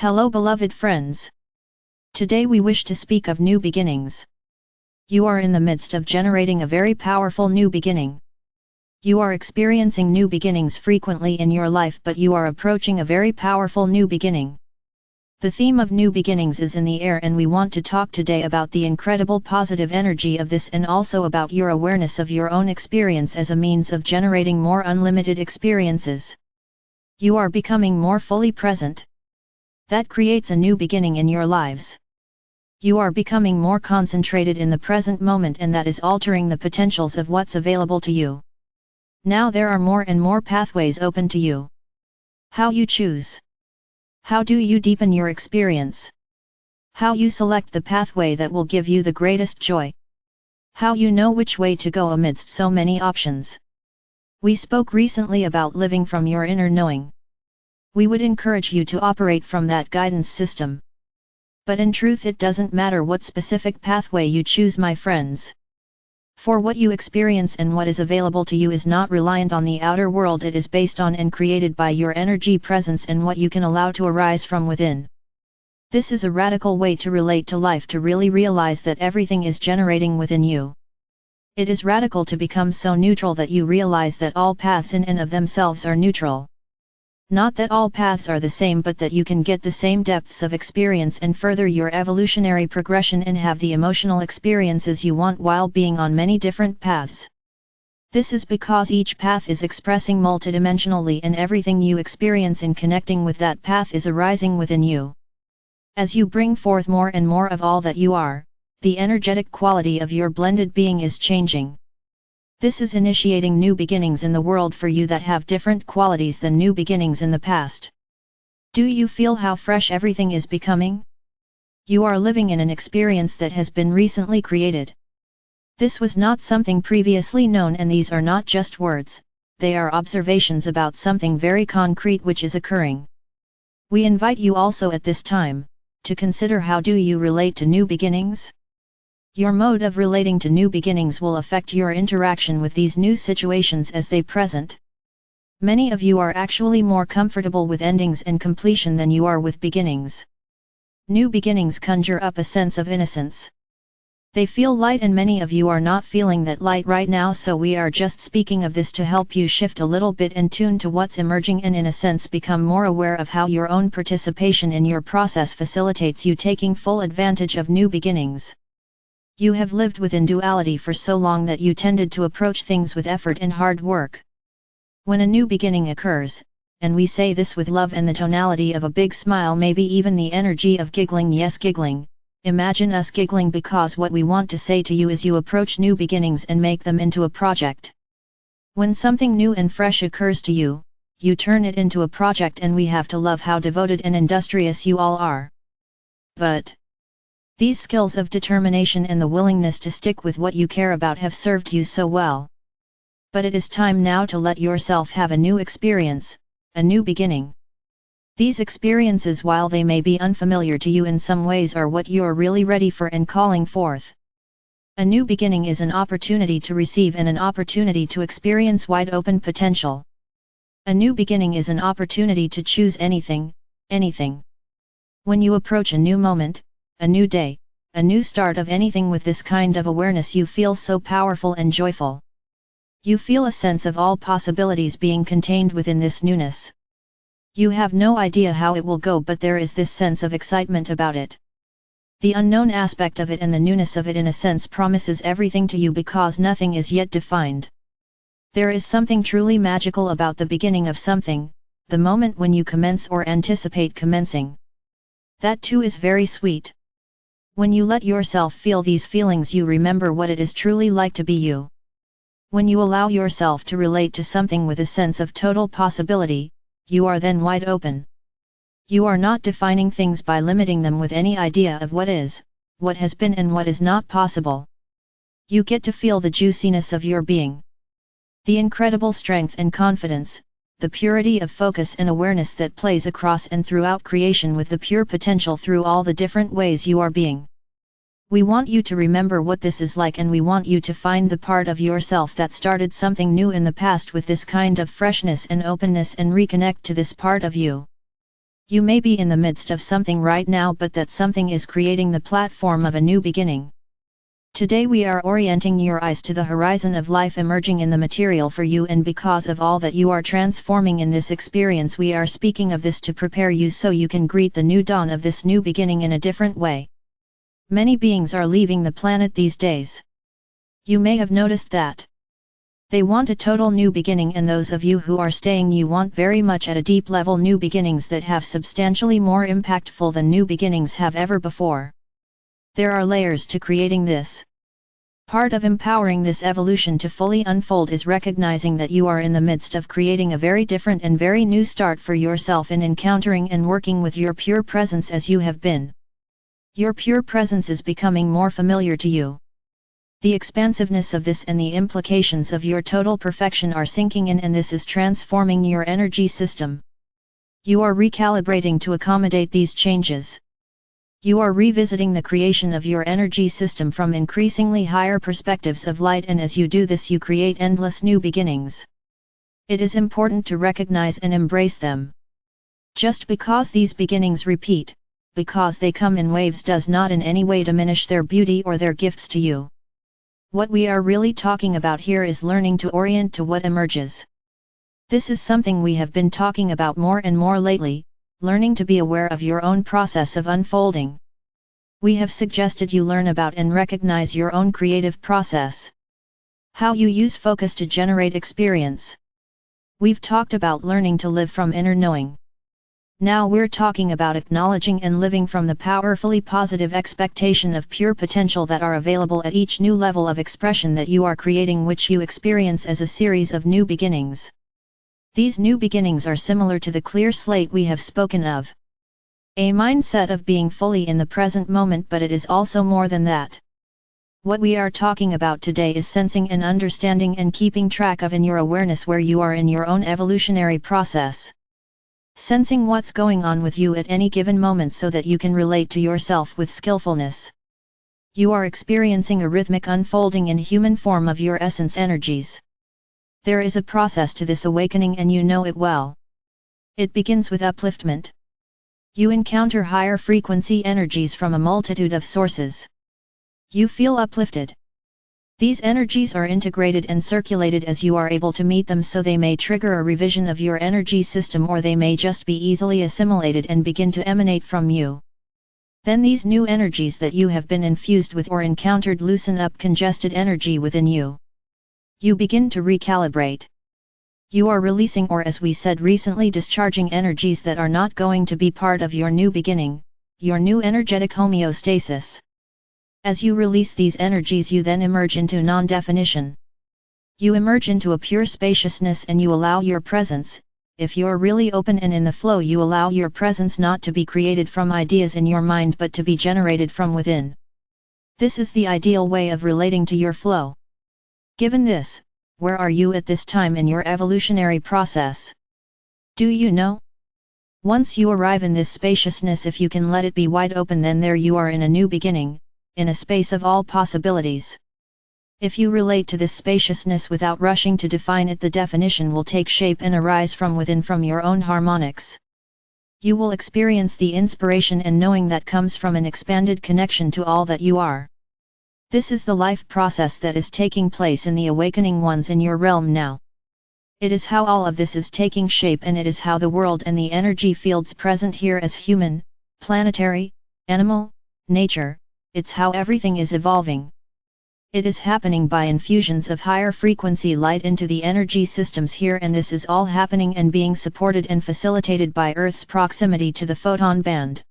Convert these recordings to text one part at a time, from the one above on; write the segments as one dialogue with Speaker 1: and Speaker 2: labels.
Speaker 1: Hello beloved friends. Today we wish to speak of new beginnings. You are in the midst of generating a very powerful new beginning. You are experiencing new beginnings frequently in your life, but you are approaching a very powerful new beginning. The theme of new beginnings is in the air, and we want to talk today about the incredible positive energy of this and also about your awareness of your own experience as a means of generating more unlimited experiences. You are becoming more fully present. That creates a new beginning in your lives. You are becoming more concentrated in the present moment, and that is altering the potentials of what's available to you. Now there are more and more pathways open to you. How you choose. How do you deepen your experience? How you select the pathway that will give you the greatest joy. How you know which way to go amidst so many options. We spoke recently about living from your inner knowing. We would encourage you to operate from that guidance system. But in truth, it doesn't matter what specific pathway you choose, my friends. For what you experience and what is available to you is not reliant on the outer world, it is based on and created by your energy presence and what you can allow to arise from within. This is a radical way to relate to life, to really realize that everything is generating within you. It is radical to become so neutral that you realize that all paths in and of themselves are neutral. Not that all paths are the same, but that you can get the same depths of experience and further your evolutionary progression and have the emotional experiences you want while being on many different paths. This is because each path is expressing multidimensionally, and everything you experience in connecting with that path is arising within you. As you bring forth more and more of all that you are, the energetic quality of your blended being is changing. This is initiating new beginnings in the world for you that have different qualities than new beginnings in the past. Do you feel how fresh everything is becoming? You are living in an experience that has been recently created. This was not something previously known, and these are not just words, they are observations about something very concrete which is occurring. We invite you also at this time, to consider how do you relate to new beginnings? Your mode of relating to new beginnings will affect your interaction with these new situations as they present. Many of you are actually more comfortable with endings and completion than you are with beginnings. New beginnings conjure up a sense of innocence. They feel light, and many of you are not feeling that light right now, so we are just speaking of this to help you shift a little bit and tune to what's emerging, and in a sense become more aware of how your own participation in your process facilitates you taking full advantage of new beginnings. You have lived within duality for so long that you tended to approach things with effort and hard work. When a new beginning occurs, and we say this with love and the tonality of a big smile, maybe even the energy of giggling, yes, giggling, imagine us giggling because what we want to say to you is you approach new beginnings and make them into a project. When something new and fresh occurs to you, you turn it into a project, and we have to love how devoted and industrious you all are. But these skills of determination and the willingness to stick with what you care about have served you so well. But it is time now to let yourself have a new experience, a new beginning. These experiences, while they may be unfamiliar to you in some ways, are what you're really ready for and calling forth. A new beginning is an opportunity to receive and an opportunity to experience wide open potential. A new beginning is an opportunity to choose anything, anything. When you approach a new moment, a new day, a new start of anything with this kind of awareness, you feel so powerful and joyful. You feel a sense of all possibilities being contained within this newness. You have no idea how it will go, but there is this sense of excitement about it. The unknown aspect of it and the newness of it in a sense promises everything to you because nothing is yet defined. There is something truly magical about the beginning of something, the moment when you commence or anticipate commencing. That too is very sweet. When you let yourself feel these feelings, you remember what it is truly like to be you. When you allow yourself to relate to something with a sense of total possibility, you are then wide open. You are not defining things by limiting them with any idea of what is, what has been, and what is not possible. You get to feel the juiciness of your being. The incredible strength and confidence, the purity of focus and awareness that plays across and throughout creation with the pure potential through all the different ways you are being. We want you to remember what this is like, and we want you to find the part of yourself that started something new in the past with this kind of freshness and openness, and reconnect to this part of you. You may be in the midst of something right now, but that something is creating the platform of a new beginning. Today we are orienting your eyes to the horizon of life emerging in the material for you, and because of all that you are transforming in this experience, we are speaking of this to prepare you so you can greet the new dawn of this new beginning in a different way. Many beings are leaving the planet these days. You may have noticed that. They want a total new beginning, and those of you who are staying, you want very much at a deep level new beginnings that have substantially more impactful than new beginnings have ever before. There are layers to creating this. Part of empowering this evolution to fully unfold is recognizing that you are in the midst of creating a very different and very new start for yourself in encountering and working with your pure presence as you have been. Your pure presence is becoming more familiar to you. The expansiveness of this and the implications of your total perfection are sinking in, and this is transforming your energy system. You are recalibrating to accommodate these changes. You are revisiting the creation of your energy system from increasingly higher perspectives of light, and as you do this, you create endless new beginnings. It is important to recognize and embrace them. Just because these beginnings repeat, because they come in waves, does not in any way diminish their beauty or their gifts to you. What we are really talking about here is learning to orient to what emerges. This is something we have been talking about more and more lately, learning to be aware of your own process of unfolding. We have suggested you learn about and recognize your own creative process. How you use focus to generate experience. We've talked about learning to live from inner knowing. Now we're talking about acknowledging and living from the powerfully positive expectation of pure potential that are available at each new level of expression that you are creating, which you experience as a series of new beginnings. These new beginnings are similar to the clear slate we have spoken of. A mindset of being fully in the present moment, but it is also more than that. What we are talking about today is sensing and understanding and keeping track of in your awareness where you are in your own evolutionary process. Sensing what's going on with you at any given moment so that you can relate to yourself with skillfulness. You are experiencing a rhythmic unfolding in human form of your essence energies. There is a process to this awakening, and you know it well. It begins with upliftment. You encounter higher frequency energies from a multitude of sources. You feel uplifted. These energies are integrated and circulated as you are able to meet them, so they may trigger a revision of your energy system, or they may just be easily assimilated and begin to emanate from you. Then these new energies that you have been infused with or encountered loosen up congested energy within you. You begin to recalibrate. You are releasing, or as we said recently, discharging energies that are not going to be part of your new beginning, your new energetic homeostasis. As you release these energies, you then emerge into non-definition. You emerge into a pure spaciousness, and you allow your presence, if you're really open and in the flow, you allow your presence not to be created from ideas in your mind but to be generated from within. This is the ideal way of relating to your flow. Given this, where are you at this time in your evolutionary process? Do you know? Once you arrive in this spaciousness, if you can let it be wide open, then there you are in a new beginning, in a space of all possibilities. If you relate to this spaciousness without rushing to define it, the definition will take shape and arise from within, from your own harmonics. You will experience the inspiration and knowing that comes from an expanded connection to all that you are. This is the life process that is taking place in the awakening ones in your realm now. It is how all of this is taking shape, and it is how the world and the energy fields present here as human, planetary, animal, nature, it's how everything is evolving. It is happening by infusions of higher frequency light into the energy systems here, and this is all happening and being supported and facilitated by Earth's proximity to the photon band.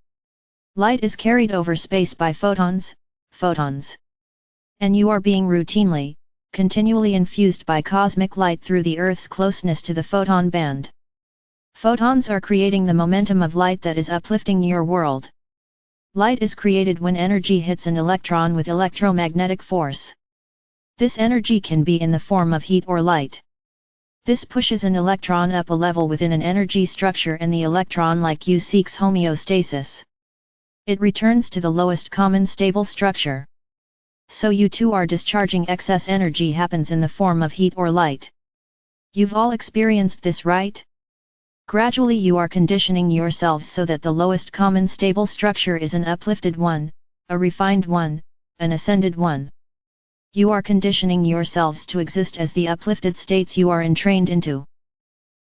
Speaker 1: Light is carried over space by photons. And you are being routinely, continually infused by cosmic light through the Earth's closeness to the photon band. Photons are creating the momentum of light that is uplifting your world. Light is created when energy hits an electron with electromagnetic force. This energy can be in the form of heat or light. This pushes an electron up a level within an energy structure, and the electron, like you, seeks homeostasis. It returns to the lowest common stable structure. So you too are discharging excess energy, happens in the form of heat or light. You've all experienced this, right? Gradually you are conditioning yourselves so that the lowest common stable structure is an uplifted one, a refined one, an ascended one. You are conditioning yourselves to exist as the uplifted states you are entrained into.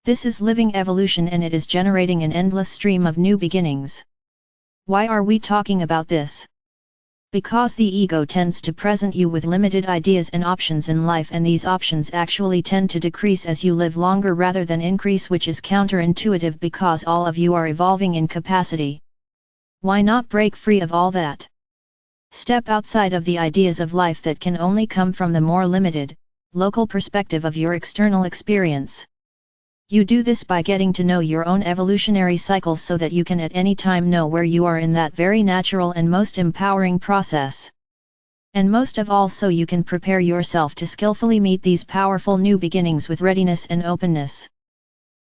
Speaker 1: This is living evolution, and it is generating an endless stream of new beginnings. Why are we talking about this? Because the ego tends to present you with limited ideas and options in life, and these options actually tend to decrease as you live longer rather than increase, which is counterintuitive because all of you are evolving in capacity. Why not break free of all that? Step outside of the ideas of life that can only come from the more limited, local perspective of your external experience. You do this by getting to know your own evolutionary cycles so that you can at any time know where you are in that very natural and most empowering process. And most of all, so you can prepare yourself to skillfully meet these powerful new beginnings with readiness and openness.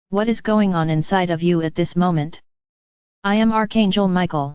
Speaker 1: What is going on inside of you at this moment? I am Archangel Michael.